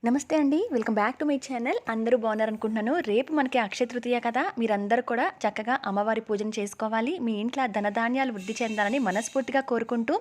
నమస్తే అండి. Welcome back to my channel. అందరూ బాగున్నారనుకుంటున్నాను. రేపు మనకి అక్షయ తృతీయ కదా! మీరందరూ కూడా చక్కగా అమ్మవారి పూజను చేసుకోవాలి. మీ ఇంట్లో ధనధాన్యాలు వృద్ధి చెందాలని మనస్ఫూర్తిగా కోరుకుంటూ,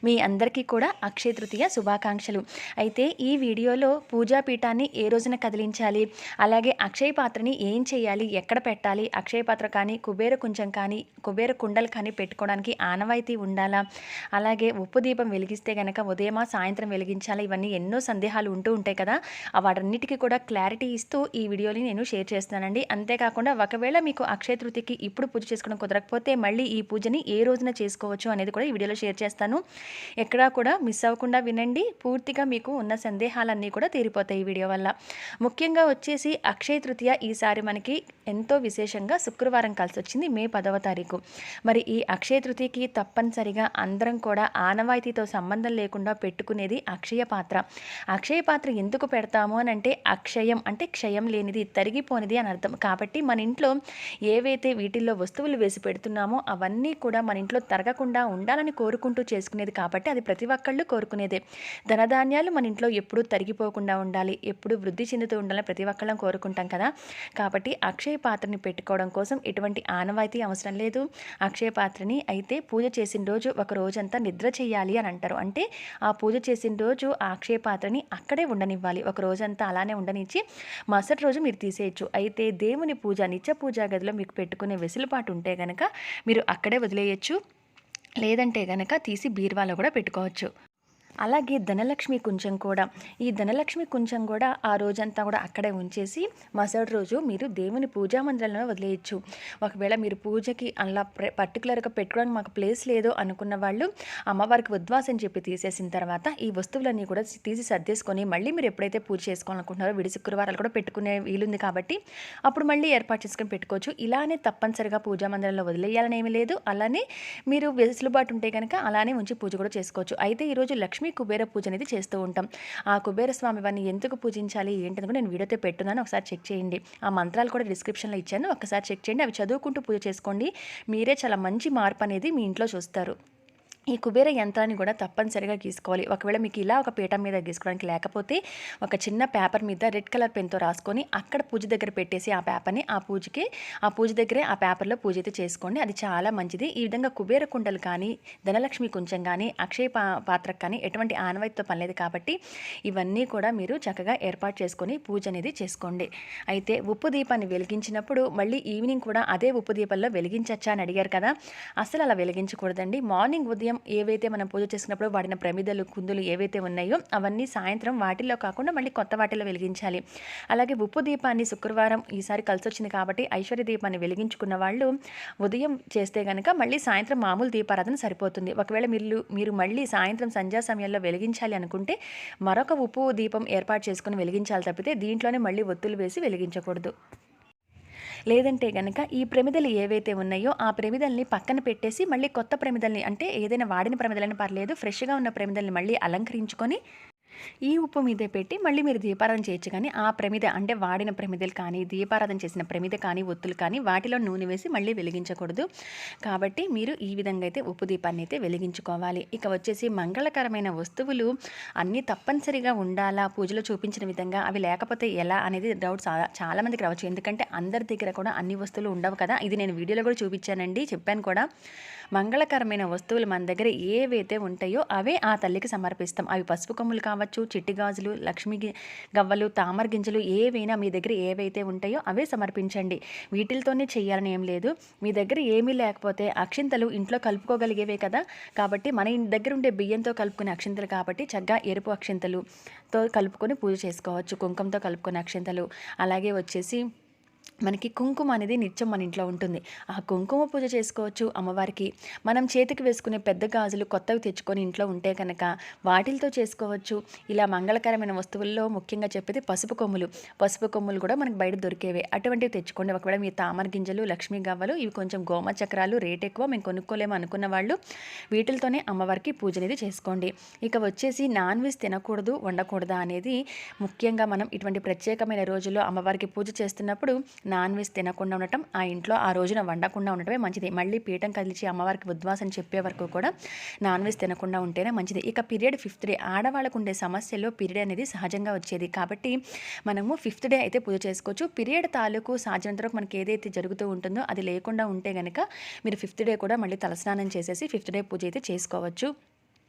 మీ అందరికీ కూడా అక్షయ తృతీయ శుభాకాంక్షలు. అయితే ఈ వీడియోలో పూజా పీఠాన్ని ఏ రోజున కదిలించాలి, అలాగే అక్షయ పాత్రని ఏం చేయాలి, ఎక్కడ పెట్టాలి, అక్షయ పాత్ర కానీ, కుబేర కుంచం కానీ, కుబేర కుండలు కానీ పెట్టుకోవడానికి ఆనవాయితీ ఉండాలా, అలాగే ఉప్పు దీపం వెలిగిస్తే గనక ఉదయమా, సాయంత్రం వెలిగించాలా, ఇవన్నీ ఎన్నో సందేహాలు ఉంటూ ఉంటాయి కదా! వాటన్నిటికీ కూడా క్లారిటీ ఇస్తూ ఈ వీడియోని నేను షేర్ చేస్తున్నానండి. అంతేకాకుండా ఒకవేళ మీకు అక్షయ తృతీయకి ఇప్పుడు పూజ చేసుకోవడం కుదరకపోతే మళ్ళీ ఈ పూజని ఏ రోజున చేసుకోవచ్చు అనేది కూడా ఈ వీడియోలో షేర్ చేస్తాను. ఎక్కడా కూడా మిస్ అవ్వకుండా వినండి. పూర్తిగా మీకు ఉన్న సందేహాలన్నీ కూడా తీరిపోతాయి ఈ వీడియో వల్ల. ముఖ్యంగా వచ్చేసి అక్షయ తృతీయ ఈసారి మనకి ఎంతో విశేషంగా శుక్రవారం కలిసి వచ్చింది, మే 10వ తారీఖు. మరి ఈ అక్షయ తృతీయకి తప్పనిసరిగా అందరం కూడా ఆనవాయితీతో సంబంధం లేకుండా పెట్టుకునేది అక్షయ పాత్ర. అక్షయ పాత్ర ఎందుకు పెడతాము అని అంటే అక్షయం అంటే క్షయం లేనిది, తరిగిపోనిది అని అర్థం. కాబట్టి మన ఇంట్లో ఏవైతే వీటిల్లో వస్తువులు వేసి పెడుతున్నామో అవన్నీ కూడా మన ఇంట్లో తరగకుండా ఉండాలని కోరుకుంటూ చేసుకునేది. కాబట్టి అది ప్రతి ఒక్కళ్ళు కోరుకునేదే. ధనధాన్యాలు మన ఇంట్లో ఎప్పుడూ తరిగిపోకుండా ఉండాలి, ఎప్పుడు వృద్ధి చెందుతూ ఉండాలని ప్రతి ఒక్కళ్ళం కోరుకుంటాం కదా. కాబట్టి అక్షయ పాత్రని పెట్టుకోవడం కోసం ఎటువంటి ఆనవాయితీ అవసరం లేదు. అక్షయ పాత్రని అయితే పూజ చేసిన రోజు ఒక రోజంతా నిద్ర చేయాలి అని అంటారు. అంటే ఆ పూజ చేసిన రోజు ఆ అక్షయ పాత్రని అక్కడే ఉండనివ్వాలి. ఒక రోజంతా అలానే ఉండనిచ్చి మరుసటి రోజు మీరు తీసేయచ్చు. అయితే దేవుని పూజ నిత్య పూజా గదిలో మీకు పెట్టుకునే వెసులుబాటు ఉంటే గనక మీరు అక్కడే వదిలేయచ్చు. లేదంటే గనక తీసి బీరువాలో కూడా పెట్టుకోవచ్చు. అలాగే ధనలక్ష్మి కుంచం కూడా, ఈ ధనలక్ష్మి కుంచం కూడా ఆ రోజంతా కూడా అక్కడే ఉంచేసి మరుసటి రోజు మీరు దేవుని పూజా మందిరంలో వదిలేయచ్చు. ఒకవేళ మీరు పూజకి అలా పర్టికులర్గా పెట్టుకోవడానికి మాకు ప్లేస్ లేదు అనుకున్న వాళ్ళు అమ్మవారికి ఉద్వాసం చెప్పి తీసేసిన తర్వాత ఈ వస్తువులన్నీ కూడా తీసి సర్దేసుకొని మళ్ళీ మీరు ఎప్పుడైతే పూజ చేసుకోవాలనుకుంటున్నారో విడి శుక్రవారాలు కూడా పెట్టుకునే వీలుంది కాబట్టి అప్పుడు మళ్ళీ ఏర్పాటు చేసుకొని పెట్టుకోవచ్చు. ఇలానే తప్పనిసరిగా పూజా మందిరంలో వదిలేయాలని ఏమీ లేదు. అలానే మీరు వెసులుబాటు ఉంటే కనుక అలానే ఉంచి పూజ కూడా చేసుకోవచ్చు. అయితే ఈరోజు లక్ష్మీ కుబేర పూజ అనేది చేస్తూ ఉంటాం. ఆ కుబేర స్వామి వారిని ఎందుకు పూజించాలి ఏంటని కూడా నేను వీడియోతో పెట్టున్నాను, ఒకసారి చెక్ చేయండి. ఆ మంత్రాలు కూడా డిస్క్రిప్షన్లో ఇచ్చాను, ఒకసారి చెక్ చేయండి. అవి చదువుకుంటూ పూజ చేసుకోండి. మీరే చాలా మంచి మార్పు అనేది మీ ఇంట్లో చూస్తారు. ఈ కుబేర యంత్రాన్ని కూడా తప్పనిసరిగా గీసుకోవాలి. ఒకవేళ మీకు ఇలా ఒక పీఠం మీద గీసుకోవడానికి లేకపోతే ఒక చిన్న పేపర్ మీద రెడ్ కలర్ పెన్తో రాసుకొని అక్కడ పూజ దగ్గర పెట్టేసి ఆ పేపర్ని ఆ పూజ దగ్గరే ఆ పేపర్లో పూజ అయితే చేసుకోండి. అది చాలా మంచిది. ఈ విధంగా కుబేర కుండలు కానీ, ధనలక్ష్మి కుంచం కానీ, అక్షయ పాత్రకు కానీ ఎటువంటి ఆనవాయితీతో పనిలేదు కాబట్టి ఇవన్నీ కూడా మీరు చక్కగా ఏర్పాటు చేసుకొని పూజ అనేది చేసుకోండి. అయితే ఉప్పు దీపాన్ని వెలిగించినప్పుడు మళ్ళీ ఈవినింగ్ కూడా అదే ఉప్పు దీపంలో వెలిగించచ్చా అని అడిగారు కదా. అసలు అలా వెలిగించకూడదండి. మార్నింగ్ ఉదయం ఏవైతే మనం పూజ చేసుకున్నప్పుడు వాడిన ప్రమిదలు, కుందులు ఏవైతే ఉన్నాయో అవన్నీ సాయంత్రం వాటిల్లో కాకుండా మళ్ళీ కొత్త వాటిల్లో వెలిగించాలి. అలాగే ఉప్పు దీపాన్ని శుక్రవారం ఈసారి కలిసి వచ్చింది కాబట్టి ఐశ్వర్య దీపాన్ని వెలిగించుకున్న వాళ్ళు ఉదయం చేస్తే కనుక మళ్ళీ సాయంత్రం మామూలు దీపారాధన సరిపోతుంది. ఒకవేళ మీరు మళ్ళీ సాయంత్రం సంధ్యా సమయంలో వెలిగించాలి అనుకుంటే మరొక ఉప్పు దీపం ఏర్పాటు చేసుకుని వెలిగించాలి తప్పితే దీంట్లోనే మళ్ళీ ఒత్తులు వేసి వెలిగించకూడదు. లేదంటే గనక ఈ ప్రమిదలు ఏవైతే ఉన్నాయో ఆ ప్రమిదల్ని పక్కన పెట్టేసి మళ్ళీ కొత్త ప్రమిదల్ని, అంటే ఏదైనా వాడిన ప్రమిదలని పర్లేదు, ఫ్రెష్గా ఉన్న ప్రమిదల్ని మళ్ళీ అలంకరించుకొని ఈ ఉప్పు మీదే పెట్టి మళ్ళీ మీరు దీపారాధన చేయొచ్చు. కానీ ఆ ప్రమిద అంటే వాడిన ప్రమిదలు కానీ, దీపారాధన చేసిన ప్రమిద కానీ, ఒత్తులు కానీ వాటిలో నూనె వేసి మళ్ళీ వెలిగించకూడదు. కాబట్టి మీరు ఈ విధంగా అయితే ఉప్పు దీపాన్ని అయితే వెలిగించుకోవాలి. ఇక వచ్చేసి మంగళకరమైన వస్తువులు అన్నీ తప్పనిసరిగా ఉండాలా పూజలో చూపించిన విధంగా, అవి లేకపోతే ఎలా అనేది డౌట్ చాలా మందికి రావచ్చు. ఎందుకంటే అందరి దగ్గర కూడా అన్ని వస్తువులు ఉండవు కదా. ఇది నేను వీడియోలో కూడా చూపించానండి, చెప్పాను కూడా. మంగళకరమైన వస్తువులు మన దగ్గర ఏవైతే ఉంటాయో అవే ఆ తల్లికి సమర్పిస్తాం. అవి పసుపు కొమ్ములు కావచ్చు, చిట్టి గాజులు, లక్ష్మీ గవ్వలు, తామర గింజలు ఏవైనా మీ దగ్గర ఏవైతే ఉంటాయో అవే సమర్పించండి. వీటితోనే చేయాలని ఏం లేదు. మీ దగ్గర ఏమీ లేకపోతే అక్షింతలు ఇంట్లో కలుపుకోగలిగేవే కదా. కాబట్టి మన దగ్గర ఉండే బియ్యంతో కలుపుకునే అక్షింతలు కాబట్టి చక్కగా ఎరుపు అక్షింతలుతో కలుపుకొని పూజ చేసుకోవచ్చు. కుంకుమతో కలుపుకునే అక్షింతలు. అలాగే వచ్చేసి మనకి కుంకుమ అనేది నిత్యం మన ఇంట్లో ఉంటుంది. ఆ కుంకుమ పూజ చేసుకోవచ్చు అమ్మవారికి. మనం చేతికి వేసుకునే పెద్ద గాజులు కొత్తవి తెచ్చుకొని ఇంట్లో ఉంటే కనుక వాటిలతో చేసుకోవచ్చు. ఇలా మంగళకరమైన వస్తువుల్లో ముఖ్యంగా చెప్పేది పసుపు కొమ్ములు. పసుపు కొమ్ములు కూడా మనకు బయట దొరికేవే, అటువంటివి తెచ్చుకోండి. ఒకవేళ మీ తామర గింజలు, లక్ష్మీ గవ్వలు ఇవి కొంచెం గోమ చక్రాలు రేట్ ఎక్కువ, మేము కొనుక్కోలేము అనుకున్న వాళ్ళు వీటితోనే అమ్మవారికి పూజ అనేది చేసుకోండి. ఇక వచ్చేసి నాన్ వెజ్ తినకూడదు, వండకూడదా అనేది ముఖ్యంగా మనం ఇటువంటి ప్రత్యేకమైన రోజుల్లో అమ్మవారికి పూజ చేస్తున్నప్పుడు నాన్ వెజ్ తినకుండా ఉండటం, ఆ ఇంట్లో ఆ రోజున వండకుండా ఉండటమే మంచిది. మళ్ళీ పీఠం కదిలిచి అమ్మవారికి ఉద్వాసన చెప్పే వరకు కూడా నాన్ వెజ్ తినకుండా ఉంటేనే మంచిది. ఇక పీరియడ్ 5th డే ఆడవాళ్ళకు ఉండే సమస్యలో పీరియడ్ అనేది సహజంగా వచ్చేది కాబట్టి మనము 5th డే అయితే పూజ చేసుకోవచ్చు. పీరియడ్ తాలూకు సాధ్యమైనంత వరకు మనకి ఏదైతే జరుగుతూ ఉంటుందో అది లేకుండా ఉంటే గనక మీరు 5th డే కూడా మళ్ళీ తలస్నానం చేసేసి 5th డే పూజ అయితే చేసుకోవచ్చు.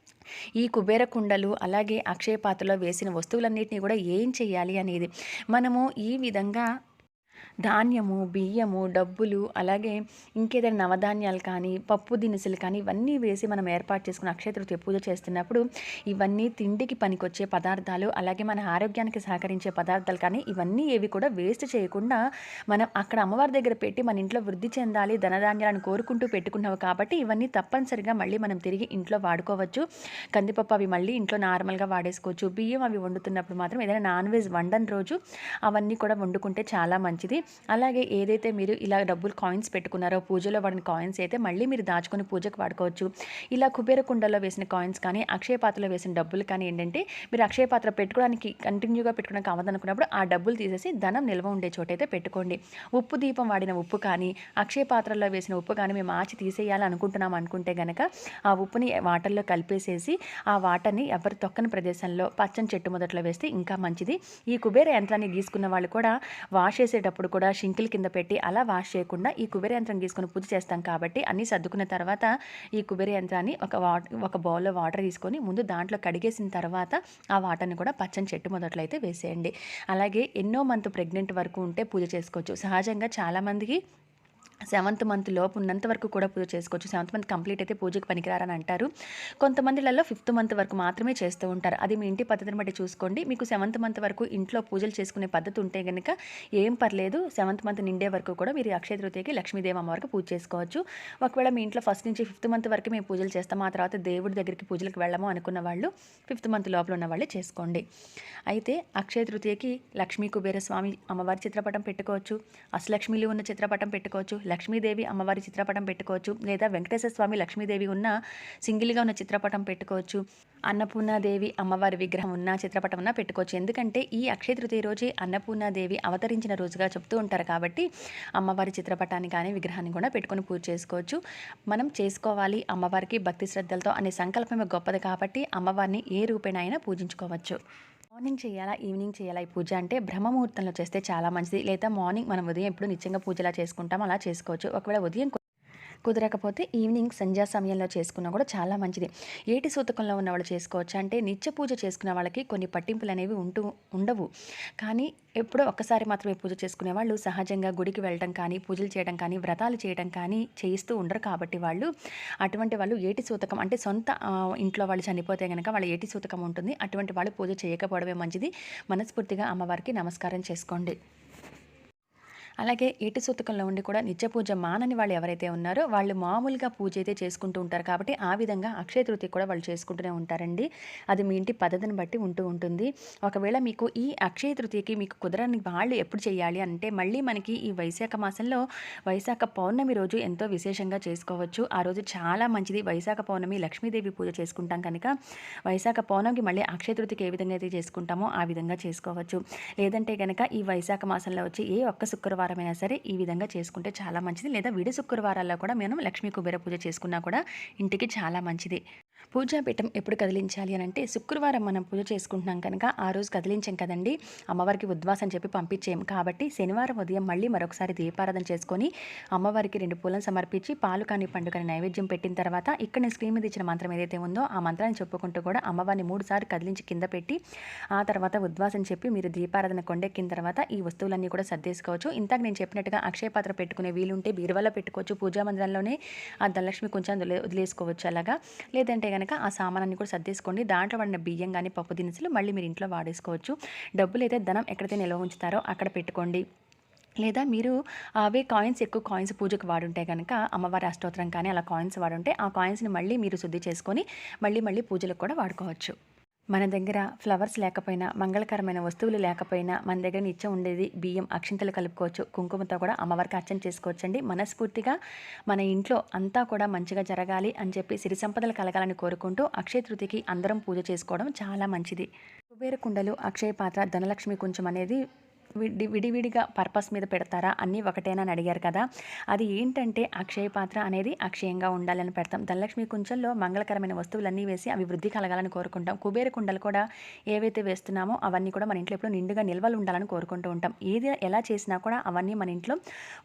ఈ కుబేర కుండలు అలాగే అక్షయ పాత్రలో వేసిన వస్తువులన్నిటిని కూడా ఏం చేయాలి అనేది మనము ఈ విధంగా ధాన్యము, బియ్యము, డబ్బులు అలాగే ఇంకేదైనా నవధాన్యాలు కానీ, పప్పు దినుసులు కానీ ఇవన్నీ వేసి మనం ఏర్పాటు చేసుకున్న అక్షయ తృతీయ పూజ చేస్తున్నప్పుడు ఇవన్నీ తిండికి పనికొచ్చే పదార్థాలు, అలాగే మన ఆరోగ్యానికి సహకరించే పదార్థాలు కానీ ఇవన్నీ ఏవి కూడా వేస్ట్ చేయకుండా మనం అక్కడ అమ్మవారి దగ్గర పెట్టి మన ఇంట్లో వృద్ధి చెందాలి, ధనధాన్యాలను కోరుకుంటూ పెట్టుకున్నావు కాబట్టి ఇవన్నీ తప్పనిసరిగా మళ్ళీ మనం తిరిగి ఇంట్లో వాడుకోవచ్చు. కందిపప్పు అవి మళ్ళీ ఇంట్లో నార్మల్గా వాడేసుకోవచ్చు. బియ్యం అవి వండుతున్నప్పుడు మాత్రం ఏదైనా నాన్ వెజ్ వండని రోజు అవన్నీ కూడా వండుకుంటే చాలా మంచిది. అలాగే ఏదైతే మీరు ఇలా డబ్బులు కాయిన్స్ పెట్టుకున్నారో పూజలో వాడిన కాయిన్స్ అయితే మళ్ళీ మీరు దాచుకొని పూజకు వాడుకోవచ్చు. ఇలా కుబేర కుండలో వేసిన కాయిన్స్ కానీ, అక్షయ పాత్రలో వేసిన డబ్బులు కానీ ఏంటంటే మీరు అక్షయ పాత్ర పెట్టుకోవడానికి కంటిన్యూగా పెట్టుకోవడానికి అవ్వదనుకున్నప్పుడు ఆ డబ్బులు తీసేసి ధనం నిల్వ ఉండే చోటైతే పెట్టుకోండి. ఉప్పు దీపం వాడిన ఉప్పు కానీ, అక్షయ పాత్రలో వేసిన ఉప్పు కానీ మేము ఆచి తీసేయాలి అనుకుంటున్నాం అనుకుంటే గనక ఆ ఉప్పుని వాటర్లో కలిపేసేసి ఆ వాటర్ని ఎవరు తొక్కని ప్రదేశంలో పచ్చని చెట్టు మొదట్లో వేస్తే ఇంకా మంచిది. ఈ కుబేర యంత్రాన్ని గీసుకున్న వాళ్ళు కూడా వాష్ చేసేటప్పుడు కూడా షింకిల్ కింద పెట్టి అలా వాష్ చేయకుండా ఈ కుబేర యంత్రం గీసుకొని పూజ చేస్తాం కాబట్టి అన్నీ సర్దుకున్న తర్వాత ఈ కుబేర యంత్రాన్ని ఒక బౌల్లో వాటర్ తీసుకొని ముందు దాంట్లో కడిగేసిన తర్వాత ఆ వాటర్ని కూడా పచ్చని చెట్టు మొదట్లో అయితే వేసేయండి. అలాగే ఎన్నో మంత్ ప్రెగ్నెంట్ వరకు ఉంటే పూజ చేసుకోవచ్చు. సహజంగా చాలామందికి 7th మంత్ లోపు ఉన్నంత వరకు కూడా పూజ చేసుకోవచ్చు. 7th మంత్ కంప్లీట్ అయితే పూజకు పనికిరారని అంటారు. కొంతమందిలలో 5th మంత్ వరకు మాత్రమే చేస్తూ ఉంటారు. అది మీ ఇంటి పద్ధతిని బట్టి చూసుకోండి. మీకు 7th మంత్ వరకు ఇంట్లో పూజలు చేసుకునే పద్ధతి ఉంటే కనుక ఏం పర్లేదు. 7th మంత్ నిండే వరకు కూడా మీరు అక్షయ తృతీయకి లక్ష్మీదేవి అమ్మవారికి పూజ చేసుకోవచ్చు. ఒకవేళ మీ ఇంట్లో ఫస్ట్ నుంచి 5th మంత్ వరకు మేము పూజలు చేస్తాము, ఆ తర్వాత దేవుడి దగ్గరికి పూజలకు వెళ్ళము అనుకున్న వాళ్ళు 5th మంత్ లోపల ఉన్న వాళ్ళే చేసుకోండి. అయితే అక్షయ తృతీయకి లక్ష్మీ కుబేర స్వామి అమ్మవారి చిత్రపటం పెట్టుకోవచ్చు, అష్టలక్ష్మిలు ఉన్న చిత్రపటం పెట్టుకోవచ్చు, లక్ష్మీదేవి అమ్మవారి చిత్రపటం పెట్టుకోవచ్చు, లేదా వెంకటేశ్వర స్వామి లక్ష్మీదేవి ఉన్న సింగిల్గా ఉన్న చిత్రపటం పెట్టుకోవచ్చు, అన్నపూర్ణాదేవి అమ్మవారి విగ్రహం ఉన్న చిత్రపటం ఉన్న పెట్టుకోవచ్చు. ఎందుకంటే ఈ అక్షయ తృతీయ రోజే అన్నపూర్ణాదేవి అవతరించిన రోజుగా చెప్తూ ఉంటారు కాబట్టి అమ్మవారి చిత్రపటాన్ని కానీ విగ్రహాన్ని కూడా పెట్టుకొని పూజ చేసుకోవచ్చు. మనం చేసుకోవాలి అమ్మవారికి భక్తి శ్రద్ధలతో అనే సంకల్పమే గొప్పది కాబట్టి అమ్మవారిని ఏ రూపేణైనా పూజించుకోవచ్చు. మార్నింగ్ చేయాలా, ఈవినింగ్ చేయాలా ఈ పూజ అంటే బ్రహ్మముహూర్తంలో చేస్తే చాలా మంచిది. లేదా మార్నింగ్ మనం ఉదయం ఎప్పుడు నిత్యంగా పూజలా చేసుకుంటాం అలా చేసుకోవచ్చు. ఒకవేళ ఉదయం కుదరకపోతే ఈవినింగ్ సంధ్యా సమయంలో చేసుకున్నా కూడా చాలా మంచిది. ఏటి సూతకంలో ఉన్నవాళ్ళు చేసుకోవచ్చు. అంటే నిత్య పూజ చేసుకునే వాళ్ళకి కొన్ని పట్టింపులు అనేవి ఉండవు. కానీ ఎప్పుడో ఒక్కసారి మాత్రమే పూజ చేసుకునే వాళ్ళు సహజంగా గుడికి వెళ్ళడం కానీ, పూజలు చేయడం కానీ, వ్రతాలు చేయడం కానీ చేయిస్తూ ఉండరు కాబట్టి అటువంటి వాళ్ళు ఏటి సూతకం అంటే సొంత ఇంట్లో వాళ్ళు చనిపోతే కనుక వాళ్ళ ఏటి సూతకం ఉంటుంది. అటువంటి వాళ్ళు పూజ చేయకపోవడమే మంచిది. మనస్ఫూర్తిగా అమ్మవారికి నమస్కారం చేసుకోండి. అలాగే ఏటి సూతకంలో ఉండి కూడా నిత్య పూజ మానని వాళ్ళు ఎవరైతే ఉన్నారో వాళ్ళు మామూలుగా పూజ అయితే చేసుకుంటూ ఉంటారు కాబట్టి ఆ విధంగా అక్షయ తృతీయ కూడా వాళ్ళు చేసుకుంటూనే ఉంటారండి. అది మీ ఇంటి పద్ధతిని బట్టి ఉంటుంది. ఒకవేళ మీకు ఈ అక్షయ తృతీయకి మీకు కుదరని వాళ్ళు ఎప్పుడు చేయాలి అంటే మళ్ళీ మనకి ఈ వైశాఖ మాసంలో వైశాఖ పౌర్ణమి రోజు ఎంతో విశేషంగా చేసుకోవచ్చు. ఆ రోజు చాలా మంచిది. వైశాఖ పౌర్ణమి లక్ష్మీదేవి పూజ చేసుకుంటాం కనుక వైశాఖ పౌర్ణమికి మళ్ళీ అక్షయ తృతీయకి ఏ విధంగా అయితే చేసుకుంటామో ఆ విధంగా చేసుకోవచ్చు. లేదంటే కనుక ఈ వైశాఖ మాసంలో వచ్చి ఏ ఒక్క శుక్రవారం అయినా సరే ఈ విధంగా చేసుకుంటే చాలా మంచిది. లేదా విడి శుక్రవారాల్లో కూడా మనం లక్ష్మీ కుబేర పూజ చేసుకున్నా కూడా ఇంటికి చాలా మంచిది. పూజాపీఠం ఎప్పుడు కదిలించాలి అని అంటే శుక్రవారం మనం పూజ చేసుకుంటున్నాం కనుక ఆ రోజు కదిలించాం కదండి, అమ్మవారికి ఉద్వాసం చెప్పి పంపించేయం కాబట్టి శనివారం ఉదయం మళ్ళీ మరొకసారి దీపారాధన చేసుకొని అమ్మవారికి 2 పూలను సమర్పించి పాలు కానీ పండు కానీ నైవేద్యం పెట్టిన తర్వాత ఇక్కడ నేను స్క్రీన్ మీద ఇచ్చిన మంత్రం ఏదైతే ఉందో ఆ మంత్రాన్ని చెప్పుకుంటూ కూడా అమ్మవారిని 3 సార్లు కదిలించి కింద పెట్టి ఆ తర్వాత ఉద్వాసం చెప్పి మీరు దీపారాధన కొండెక్కిన తర్వాత ఈ వస్తువులన్నీ కూడా సర్దేసుకోవచ్చు. ఇంతకు నేను చెప్పినట్టుగా అక్షయ పాత్ర పెట్టుకునే వీలుంటే బీరువాలో పెట్టుకోవచ్చు. పూజా మందిరంలోనే ఆ ధనలక్ష్మి కొంచెం వదిలేసుకోవచ్చు. అలాగా లేదంటే కనుక ఆ సామానాన్ని కూడా సర్దేసుకోండి. దాంట్లో వాడిన బియ్యం కానీ పప్పు దినుసులు మళ్ళీ మీరు ఇంట్లో వాడేసుకోవచ్చు. డబ్బులు అయితే ధనం ఎక్కడైతే నిల్వ ఉంచుతారో అక్కడ పెట్టుకోండి. లేదా మీరు అవే ఎక్కువ కాయిన్స్ పూజకు వాడుంటే కనుక అమ్మవారి అష్టోత్తరం కానీ అలా కాయిన్స్ వాడుంటే ఆ కాయిన్స్ని మళ్ళీ మీరు శుద్ధి చేసుకొని మళ్ళీ పూజలకు కూడా వాడుకోవచ్చు. మన దగ్గర ఫ్లవర్స్ లేకపోయినా, మంగళకరమైన వస్తువులు లేకపోయినా మన దగ్గర నిత్యం ఉండేది బియ్యం, అక్షింతలు కలుపుకోవచ్చు. కుంకుమతో కూడా అమ్మవారికి అర్చన చేసుకోవచ్చండి. మనస్ఫూర్తిగా మన ఇంట్లో అంతా కూడా మంచిగా జరగాలి అని చెప్పి సిరి సంపదలు కలగాలని కోరుకుంటూ అక్షయ తృతీయకి అందరం పూజ చేసుకోవడం చాలా మంచిది. కుబేర కుండలు, అక్షయ పాత్ర, ధనలక్ష్మి కొంచెం అనేది విడివిడిగా పర్పస్ మీద పెడతారా, అన్నీ ఒకటేనా అని అడిగారు కదా. అది ఏంటంటే అక్షయ పాత్ర అనేది అక్షయంగా ఉండాలని పెడతాం. ధనలక్ష్మి కుంచెంలో మంగళకరమైన వస్తువులన్నీ వేసి అవి వృద్ధి కలగాలని కోరుకుంటాం. కుబేర కుండలు కూడా ఏవైతే వేస్తున్నామో అవన్నీ కూడా మన ఇంట్లో ఎప్పుడు నిండుగా నిల్వలు ఉండాలని కోరుకుంటూ ఉంటాం. ఏది ఎలా చేసినా కూడా అవన్నీ మన ఇంట్లో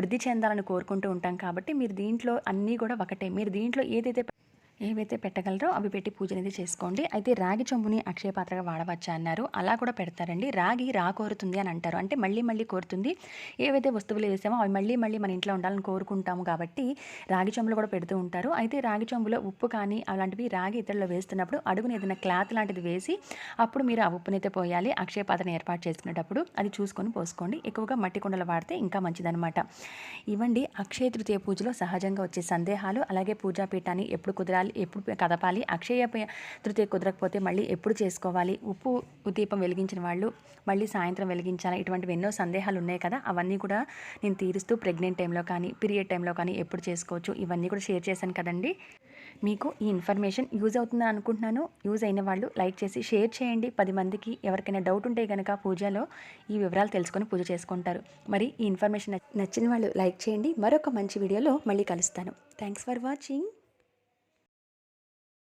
వృద్ధి చెందాలని కోరుకుంటూ ఉంటాం. కాబట్టి మీరు దీంట్లో అన్నీ కూడా ఒకటే. మీరు దీంట్లో ఏవైతే పెట్టగలరో అవి పెట్టి పూజ అనేది చేసుకోండి. అయితే రాగి చెంబుని అక్షయ పాత్రగా వాడవచ్చా అన్నారు. అలా కూడా పెడతారండి. రాగి కోరుతుంది అని అంటారు. అంటే మళ్ళీ మళ్ళీ కోరుతుంది. ఏవైతే వస్తువులు వేసామో అవి మళ్ళీ మళ్ళీ మన ఇంట్లో ఉండాలని కోరుకుంటాము కాబట్టి రాగి చెంబులు కూడా పెడుతూ ఉంటారు. అయితే రాగి చెంబులో ఉప్పు కానీ అలాంటివి రాగి ఇతరులో వేస్తున్నప్పుడు అడుగున ఏదైనా క్లాత్ లాంటిది వేసి అప్పుడు మీరు ఆ ఉప్పునైతే పోయాలి. అక్షయ పాత్రను ఏర్పాటు చేసుకునేటప్పుడు అది చూసుకొని పోసుకోండి. ఎక్కువగా మట్టి కుండలు వాడితే ఇంకా మంచిదనమాట. ఇవ్వండి అక్షయ తృతీయ పూజలో సహజంగా వచ్చే సందేహాలు. అలాగే పూజాపీఠాన్ని ఎప్పుడు కుదరాలి, ఎప్పుడు కదపాలి, అక్షయ తృతీయ కుదరకపోతే మళ్ళీ ఎప్పుడు చేసుకోవాలి, ఉప్పు దీపం వెలిగించిన వాళ్ళు మళ్ళీ సాయంత్రం వెలిగించాలా, ఇటువంటివి ఎన్నో సందేహాలు ఉన్నాయి కదా. అవన్నీ కూడా నేను తీరుస్తూ ప్రెగ్నెంట్ టైంలో కానీ పీరియడ్ టైంలో కానీ ఎప్పుడు చేసుకోవచ్చు ఇవన్నీ కూడా షేర్ చేశాను కదండి. మీకు ఈ ఇన్ఫర్మేషన్ యూజ్ అవుతుందని అనుకుంటున్నాను. యూజ్ అయిన వాళ్ళు లైక్ చేసి షేర్ చేయండి 10 మందికి. ఎవరికైనా డౌట్ ఉంటే కనుక పూజలో ఈ వివరాలు తెలుసుకొని పూజ చేసుకుంటారు. మరి ఈ ఇన్ఫర్మేషన్ నచ్చిన వాళ్ళు లైక్ చేయండి. మరొక మంచి వీడియోలో మళ్ళీ కలుస్తాను. Thanks for watching.